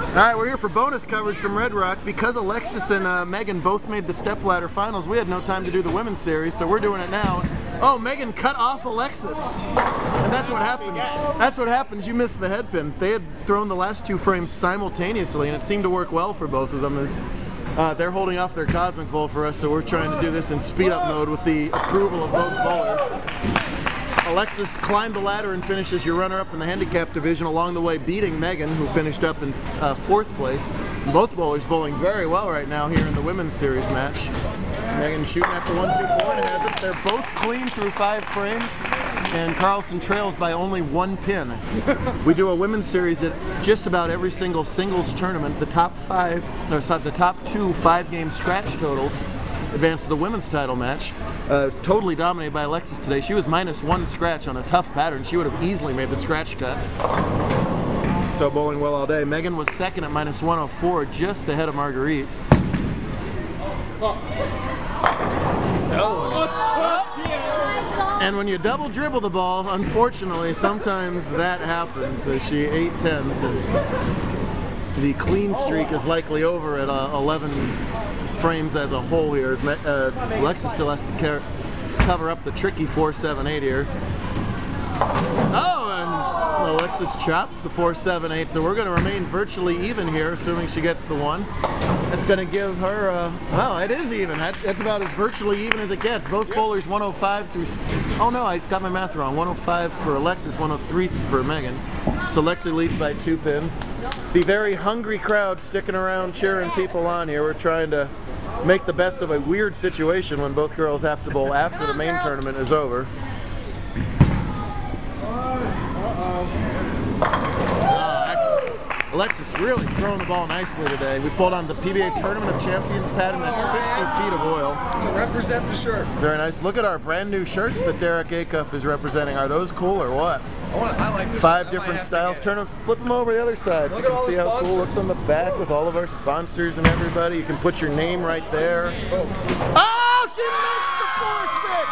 Alright, we're here for bonus coverage from Red Rock. Because Alexis and Megan both made the stepladder finals, we had no time to do the women's series, so we're doing it now. Oh, Megan cut off Alexis. And that's what happens. That's what happens. You missed the head pin. They had thrown the last two frames simultaneously, and it seemed to work well for both of them as they're holding off their Cosmic Bowl for us, so we're trying to do this in speed-up mode with the approval of both bowlers. Alexis climbed the ladder and finishes your runner-up in the handicap division, along the way beating Megan, who finished up in 4th place. And both bowlers bowling very well right now here in the women's series match. Megan shooting at the 1-2-4 and has it. They're both clean through 5 frames, and Carlson trails by only 1 pin. We do a women's series at just about every single singles tournament. The top 2 5-game scratch totals advance to the women's title match. Totally dominated by Alexis today. She was -1 scratch on a tough pattern. She would have easily made the scratch cut. So bowling well all day. Megan was second at -104, just ahead of Marguerite. And when you double dribble the ball, unfortunately, sometimes that happens. So she 8-10 since the clean streak is likely over at 11 frames as a whole here. Alexis still has to cover up the tricky 4-7-8 here. Oh, and Alexis chops the 4-7-8, so we're going to remain virtually even here, assuming she gets the 1. That's going to give her, well, it is even. That's about as virtually even as it gets. Both bowlers 105 through, oh no, I got my math wrong. 105 for Alexis, 103 for Megan. So Alexis leads by 2 pins. The very hungry crowd sticking around cheering people on here. We're trying to make the best of a weird situation when both girls have to bowl after the main tournament is over. Alexis really throwing the ball nicely today. We pulled on the PBA Tournament of Champions pattern. That's 50 feet of oil. To represent the shirt. Very nice. Look at our brand new shirts that Derek Acuff is representing. Are those cool or what? I like this 5 different styles. Flip them over the other side so you can see how cool it looks on the back with all of our sponsors and everybody. You can put your name right there. Oh, she makes the 4-6!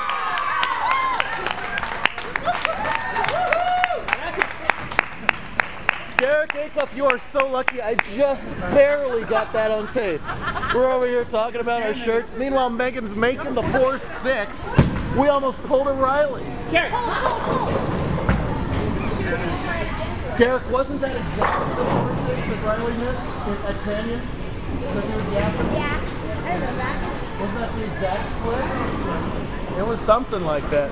Derek Acuff, you are so lucky. I just barely got that on tape. We're over here talking about our shirts. Meanwhile, Megan's making the 4-6. We almost pulled a Riley. Derek, wasn't that exactly the 4-6 that Riley missed? Was at Canyon? Because he was yapping? Yeah, I remember that. Wasn't that the exact split? It was something like that.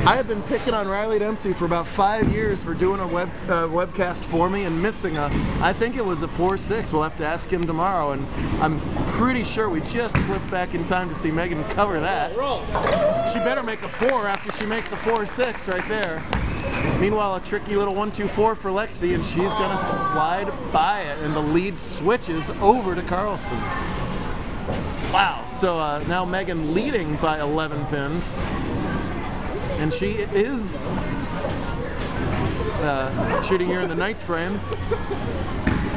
I have been picking on Riley Dempsey for about 5 years for doing a webcast for me and missing I think it was a 4-6. We'll have to ask him tomorrow, and I'm pretty sure we just flipped back in time to see Megan cover that. She better make a 4 after she makes a 4-6 right there. Meanwhile, a tricky little 1-2-4 for Lexi, and she's gonna slide by it, and the lead switches over to Carlson. Wow, so now Megan leading by 11 pins, and she is shooting here in the 9th frame.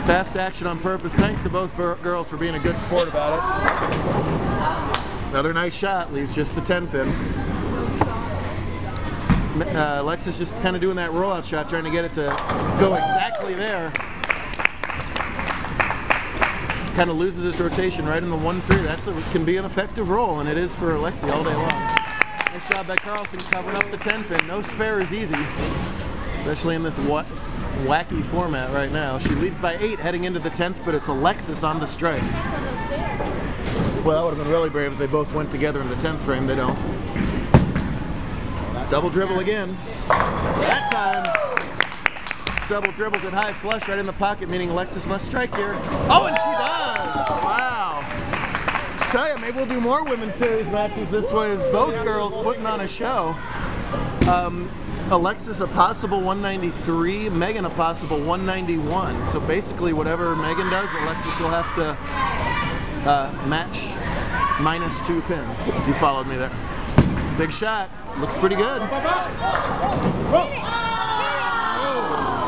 Fast action on purpose. Thanks to both girls for being a good sport about it. Another nice shot, leaves just the 10 pin. Alexis just kind of doing that rollout shot, trying to get it to go exactly there. Kind of loses its rotation right in the 1-3. That can be an effective roll, and it is for Alexi all day long. Nice job by Carlson covering up the 10 pin. No spare is easy, especially in this wacky format right now. She leads by 8 heading into the 10th, but it's Alexis on the strike. Well, that would have been really brave if they both went together in the 10th frame. They don't. Double dribble again. That time, double dribbles at high flush right in the pocket, meaning Alexis must strike here. Oh, and she does! Wow. I tell you, maybe we'll do more women's series matches this way as both girls putting on a show. Alexis a possible 193, Megan a possible 191. So basically whatever Megan does, Alexis will have to match -2 pins, if you followed me there. Big shot. Looks pretty good.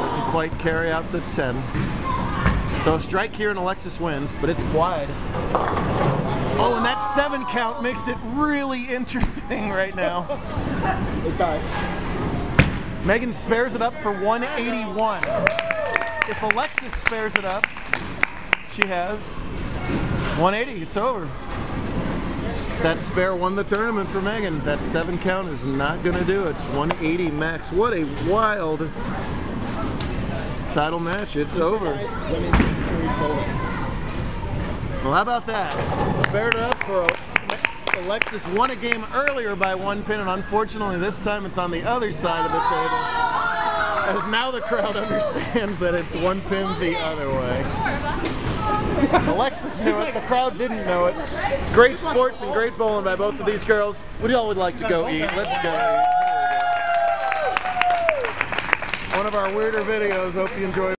Doesn't quite carry out the 10. So a strike here and Alexis wins, but it's wide. Oh, and that 7 count makes it really interesting right now. It does. Megan spares it up for 181. If Alexis spares it up, she has 180. It's over. That spare won the tournament for Megan. That 7 count is not going to do it. 180 max. What a wild title match. It's over. Well, how about that? Spared it up for Alexis. Won a game earlier by 1 pin, and unfortunately this time it's on the other side of the table. As now the crowd understands that it's 1 pin the other way. Alexis knew it, the crowd didn't know it. Great sports and great bowling by both of these girls. Would y'all would like to go eat? Let's go eat. One of our weirder videos. Hope you enjoyed.